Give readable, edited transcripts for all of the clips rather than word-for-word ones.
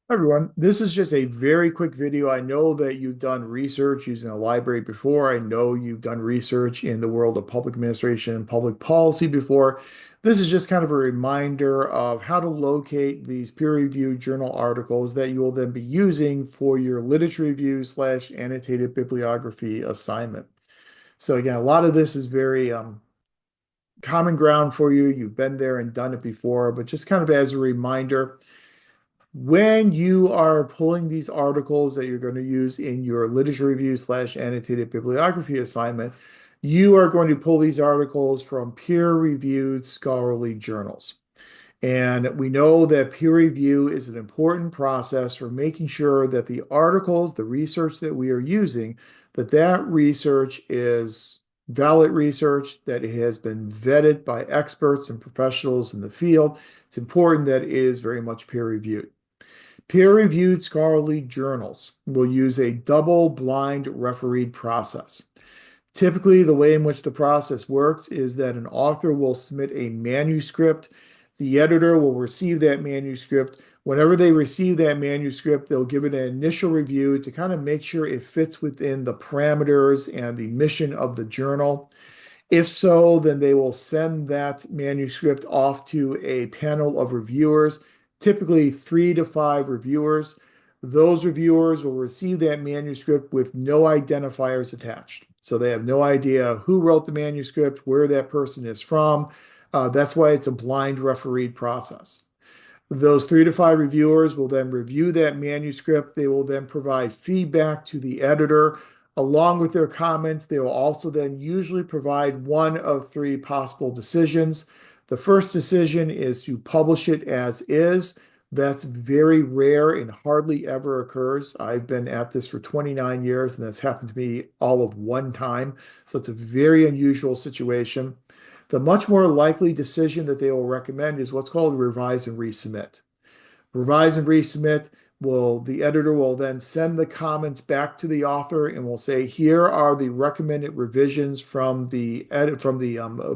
Hi, everyone. This is just a very quick video. I know that you've done research using a library before. I know you've done research in the world of public administration and public policy before. This is just kind of a reminder of how to locate these peer-reviewed journal articles that you will then be using for your literature review slash annotated bibliography assignment. So again, a lot of this is very common ground for you. You've been there and done it before, but just kind of as a reminder, when you are pulling these articles that you're going to use in your literature review slash annotated bibliography assignment, you are going to pull these articles from peer-reviewed scholarly journals. And we know that peer review is an important process for making sure that the articles, the research that we are using, that research is valid research, that it has been vetted by experts and professionals in the field. It's important that it is very much peer reviewed. Peer-reviewed scholarly journals will use a double-blind refereed process. Typically, the way in which the process works is that an author will submit a manuscript. The editor will receive that manuscript. Whenever they receive that manuscript, they'll give it an initial review to kind of make sure it fits within the parameters and the mission of the journal. If so, then they will send that manuscript off to a panel of reviewers, typically 3 to 5 reviewers. Those reviewers will receive that manuscript with no identifiers attached. So they have no idea who wrote the manuscript, where that person is from. That's why it's a blind refereed process. Those 3 to 5 reviewers will then review that manuscript. They will then provide feedback to the editor. Along with their comments, they will also then usually provide one of 3 possible decisions. The first decision is to publish it as is. That's very rare and hardly ever occurs. I've been at this for 29 years, and that's happened to me all of one time. So it's a very unusual situation. The much more likely decision that they will recommend is what's called revise and resubmit. Revise and resubmit the editor will then send the comments back to the author and will say, here are the recommended revisions from the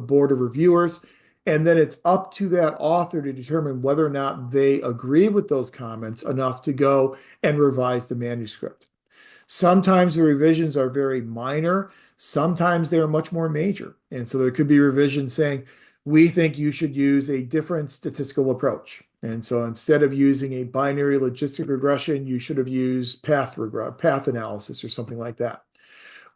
board of reviewers. And then it's up to that author to determine whether or not they agree with those comments enough to go and revise the manuscript. Sometimes the revisions are very minor. Sometimes they're much more major. And so there could be revisions saying, we think you should use a different statistical approach. And so instead of using a binary logistic regression, you should have used path analysis or something like that.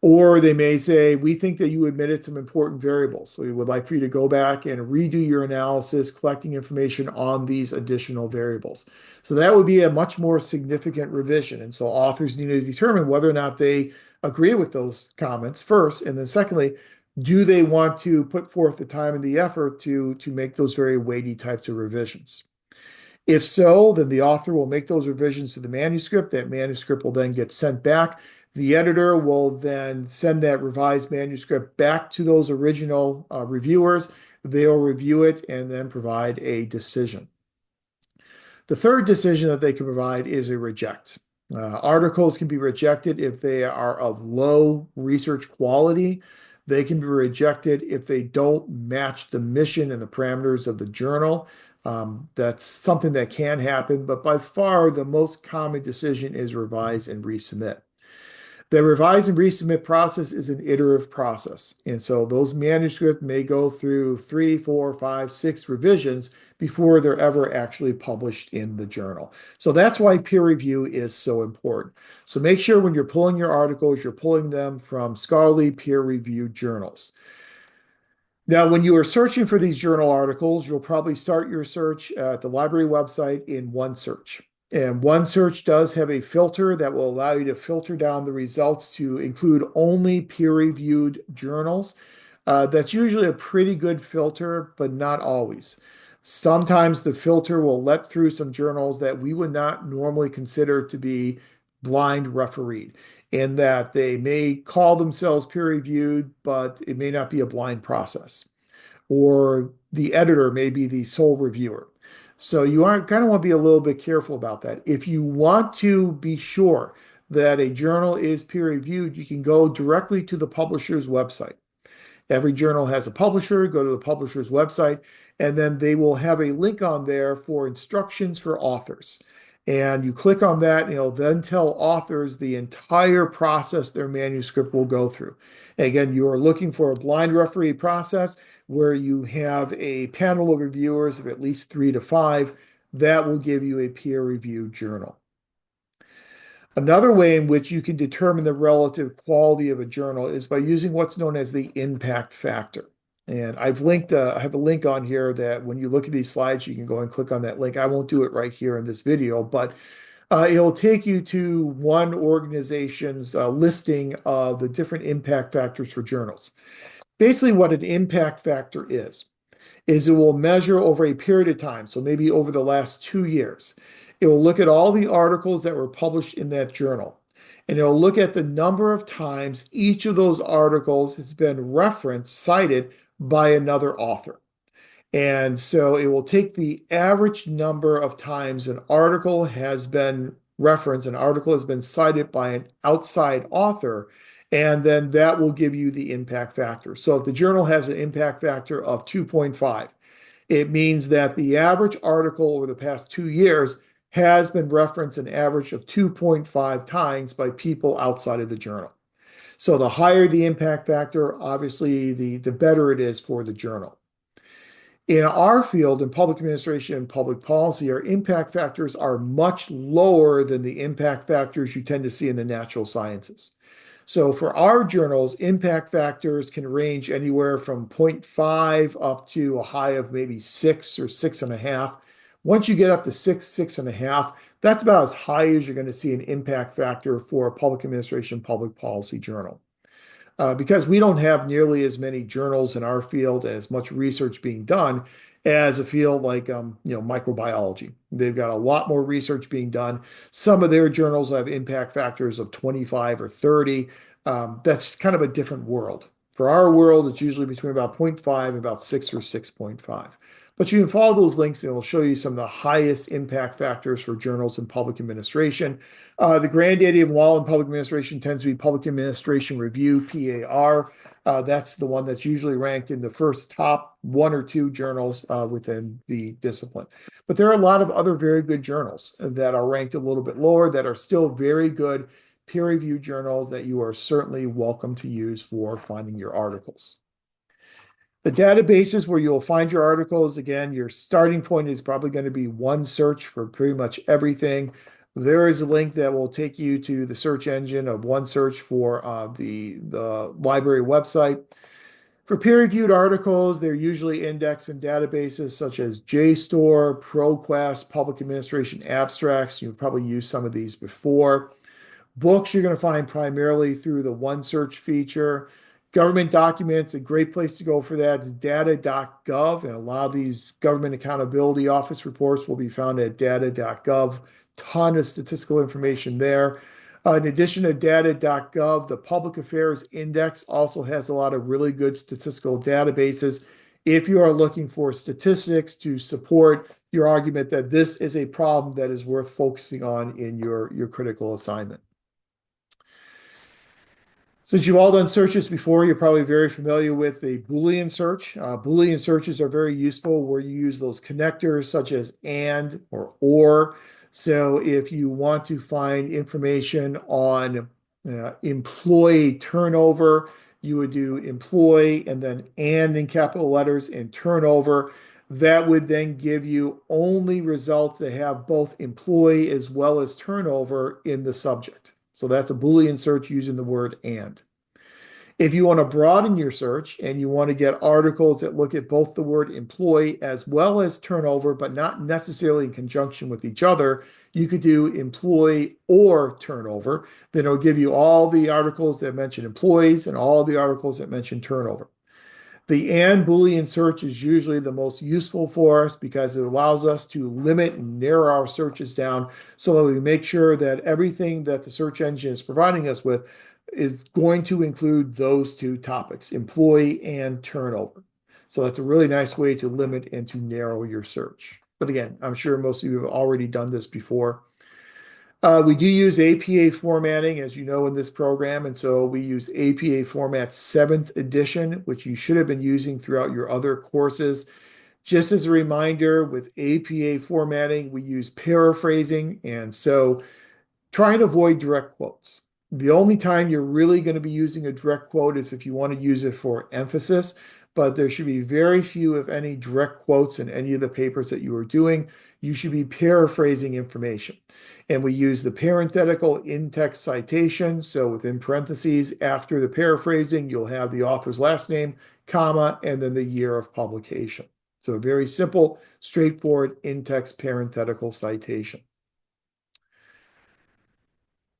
Or they may say, we think that you omitted some important variables. So we would like for you to go back and redo your analysis, collecting information on these additional variables. So that would be a much more significant revision. And so authors need to determine whether or not they agree with those comments first. And then secondly, do they want to put forth the time and the effort to make those very weighty types of revisions? If so, then the author will make those revisions to the manuscript. That manuscript will then get sent back. The editor will then send that revised manuscript back to those original reviewers. They'll review it and then provide a decision. The third decision that they can provide is a reject. Articles can be rejected if they are of low research quality. They can be rejected if they don't match the mission and the parameters of the journal. That's something that can happen, but by far the most common decision is revise and resubmit. The revise and resubmit process is an iterative process. And so those manuscripts may go through 3, 4, 5, 6 revisions before they're ever actually published in the journal. So that's why peer review is so important. So make sure when you're pulling your articles, you're pulling them from scholarly peer-reviewed journals. Now, when you are searching for these journal articles, you'll probably start your search at the library website in OneSearch. And OneSearch does have a filter that will allow you to filter down the results to include only peer-reviewed journals. That's usually a pretty good filter, but not always. Sometimes the filter will let through some journals that we would not normally consider to be blind refereed, in that they may call themselves peer-reviewed, but it may not be a blind process. Or the editor may be the sole reviewer. So you are kind of want to be a little bit careful about that. If you want to be sure that a journal is peer reviewed, you can go directly to the publisher's website. Every journal has a publisher. Go to the publisher's website, and then they will have a link on there for instructions for authors. And you click on that, and it'll then tell authors the entire process their manuscript will go through. And again, you are looking for a blind referee process where you have a panel of reviewers of at least 3 to 5 that will give you a peer-reviewed journal. Another way in which you can determine the relative quality of a journal is by using what's known as the impact factor. And I have a link on here that when you look at these slides, you can go and click on that link. I won't do it right here in this video, but it'll take you to one organization's listing of the different impact factors for journals. Basically, what an impact factor is it will measure over a period of time, so maybe over the last 2 years. It will look at all the articles that were published in that journal, and it'll look at the number of times each of those articles has been referenced, cited by another author. And so it will take the average number of times an article has been referenced, an article has been cited by an outside author, and then that will give you the impact factor. So if the journal has an impact factor of 2.5, it means that the average article over the past 2 years has been referenced an average of 2.5 times by people outside of the journal. So the higher the impact factor, obviously, the better it is for the journal. In our field, in public administration and public policy, our impact factors are much lower than the impact factors you tend to see in the natural sciences. So for our journals, impact factors can range anywhere from zero point 0.5 up to a high of maybe 6 or 6.5. Once you get up to 6, 6.5, that's about as high as you're going to see an impact factor for a public administration, public policy journal. Because we don't have nearly as many journals in our field, as much research being done as a field like microbiology. They've got a lot more research being done. Some of their journals have impact factors of 25 or 30. That's kind of a different world. For our world, it's usually between about 0.5 and about 6 or 6.5. But you can follow those links and it'll show you some of the highest impact factors for journals in public administration. The granddaddy of law and public administration tends to be Public Administration Review, PAR. That's the one that's usually ranked in the first top 1 or 2 journals within the discipline. But there are a lot of other very good journals that are ranked a little bit lower that are still very good peer-reviewed journals that you are certainly welcome to use for finding your articles. The databases where you'll find your articles, again, your starting point is probably going to be OneSearch for pretty much everything. There is a link that will take you to the search engine of OneSearch for the library website. For peer-reviewed articles, they're usually indexed in databases such as JSTOR, ProQuest, Public Administration Abstracts. You've probably used some of these before. Books you're going to find primarily through the OneSearch feature. Government documents, a great place to go for that is data.gov, and a lot of these Government Accountability Office reports will be found at data.gov. Ton of statistical information there. In addition to data.gov, the Public Affairs Index also has a lot of really good statistical databases if you are looking for statistics to support your argument that this is a problem that is worth focusing on in your critical assignment. Since you've all done searches before, you're probably very familiar with a Boolean search. Boolean searches are very useful where you use those connectors such as and or. So if you want to find information on employee turnover, you would do employee and then and in capital letters and turnover. That would then give you only results that have both employee as well as turnover in the subject. So that's a Boolean search using the word and. If you want to broaden your search and you want to get articles that look at both the word employee as well as turnover, but not necessarily in conjunction with each other, you could do employee or turnover. Then it'll give you all the articles that mention employees and all the articles that mention turnover. The and Boolean search is usually the most useful for us because it allows us to limit and narrow our searches down so that we make sure that everything that the search engine is providing us with is going to include those 2 topics, employee and turnover. So that's a really nice way to limit and to narrow your search. But again, I'm sure most of you have already done this before. We do use APA formatting, as you know, in this program. And so we use APA format 7th edition, which you should have been using throughout your other courses. Just as a reminder, with APA formatting, we use paraphrasing, and so try and avoid direct quotes. The only time you're really going to be using a direct quote is if you want to use it for emphasis, but there should be very few, if any, direct quotes in any of the papers that you are doing. You should be paraphrasing information. And we use the parenthetical in-text citation. So within parentheses, after the paraphrasing, you'll have the author's last name, comma, and then the year of publication. So a very simple, straightforward in-text parenthetical citation.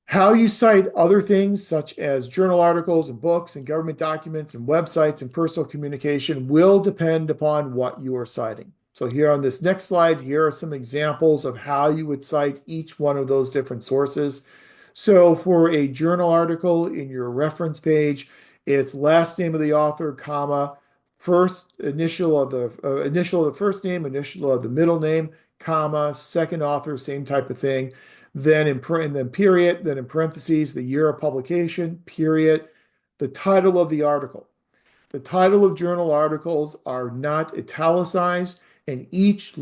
How you cite other things, such as journal articles and books and government documents and websites and personal communication, will depend upon what you are citing. So here on this next slide, here are some examples of how you would cite each one of those different sources. So for a journal article in your reference page, it's last name of the author, comma, first initial of the first name, initial of the middle name, comma, second author, same type of thing. Then and then period, then in parentheses, the year of publication, period, the title of the article. The title of journal articles are not italicized, and each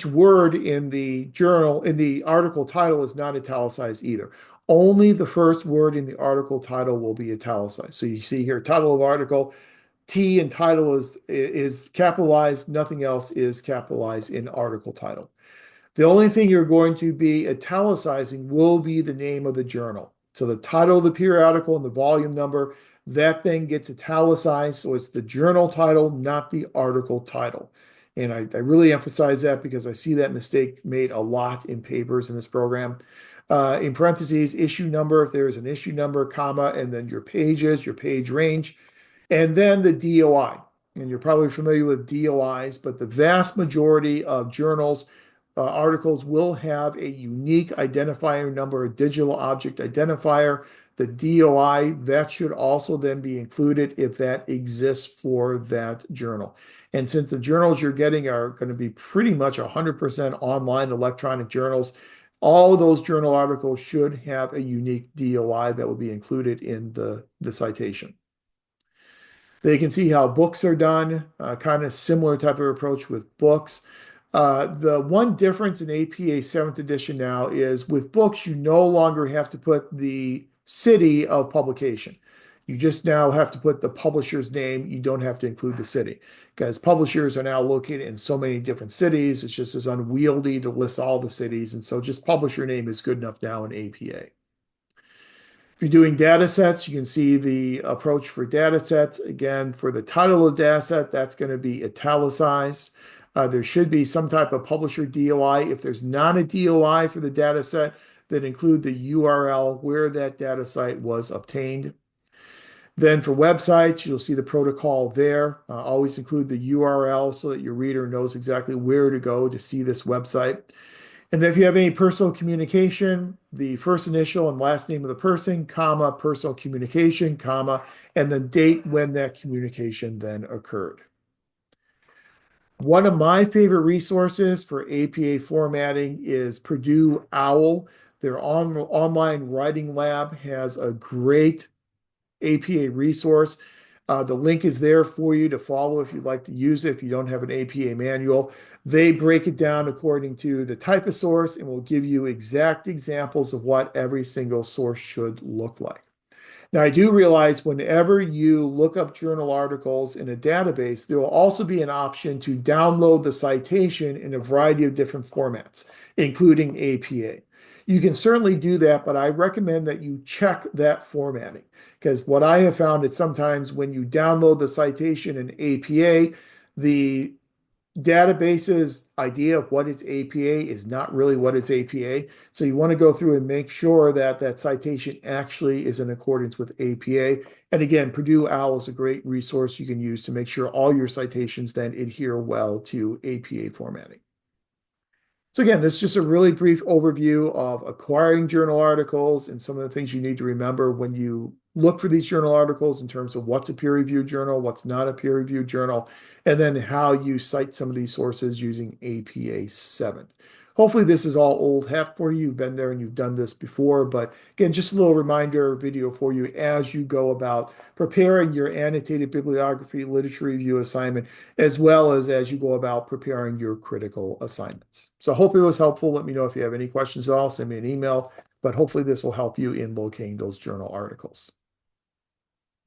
word in the journal, in the article title, is not italicized either. Only the first word in the article title will be italicized. So you see here, title of article, T in title is capitalized, nothing else is capitalized in article title. The only thing you're going to be italicizing will be the name of the journal. So the title of the periodical and the volume number, that thing gets italicized. So it's the journal title, not the article title. And I really emphasize that because I see that mistake made a lot in papers in this program. In parentheses, issue number, if there is an issue number, comma, and then your pages, your page range, and then the DOI. And you're probably familiar with DOIs, but the vast majority of journals articles will have a unique identifier number, a digital object identifier. The DOI, that should also then be included if that exists for that journal. And since the journals you're getting are going to be pretty much 100% online electronic journals, all of those journal articles should have a unique DOI that will be included in the citation. They can see how books are done, kind of similar type of approach with books. The one difference in APA 7th edition now is with books, you no longer have to put the city of publication. You just now have to put the publisher's name. You don't have to include the city because publishers are now located in so many different cities. It's just as unwieldy to list all the cities. And so just publisher name is good enough now in APA. If you're doing data sets, you can see the approach for data sets. Again, for the title of data set, that's going to be italicized. There should be some type of publisher DOI. If there's not a DOI for the data set, then include the URL where that data site was obtained. Then for websites, you'll see the protocol there. Always include the URL so that your reader knows exactly where to go to see this website. And then if you have any personal communication, the first initial and last name of the person, comma, personal communication, comma, and the date when that communication then occurred. One of my favorite resources for APA formatting is Purdue OWL. Their online writing lab has a great APA resource. The link is there for you to follow if you'd like to use it if you don't have an APA manual. They break it down according to the type of source and will give you exact examples of what every single source should look like. Now, I do realize whenever you look up journal articles in a database, there will also be an option to download the citation in a variety of different formats, including APA. You can certainly do that, but I recommend that you check that formatting because what I have found is sometimes when you download the citation in APA, the database's idea of what is APA is not really what is APA. So you want to go through and make sure that that citation actually is in accordance with APA. And again, Purdue OWL is a great resource you can use to make sure all your citations then adhere well to APA formatting. So again, this is just a really brief overview of acquiring journal articles and some of the things you need to remember when you look for these journal articles in terms of what's a peer-reviewed journal, what's not a peer-reviewed journal, and then how you cite some of these sources using APA 7th. hopefully this is all old hat for you. You've been there and you've done this before. But again, just a little reminder video for you as you go about preparing your annotated bibliography literature review assignment, as you go about preparing your critical assignments. So I hope it was helpful. Let me know if you have any questions at all. Send me an email, but hopefully this will help you in locating those journal articles.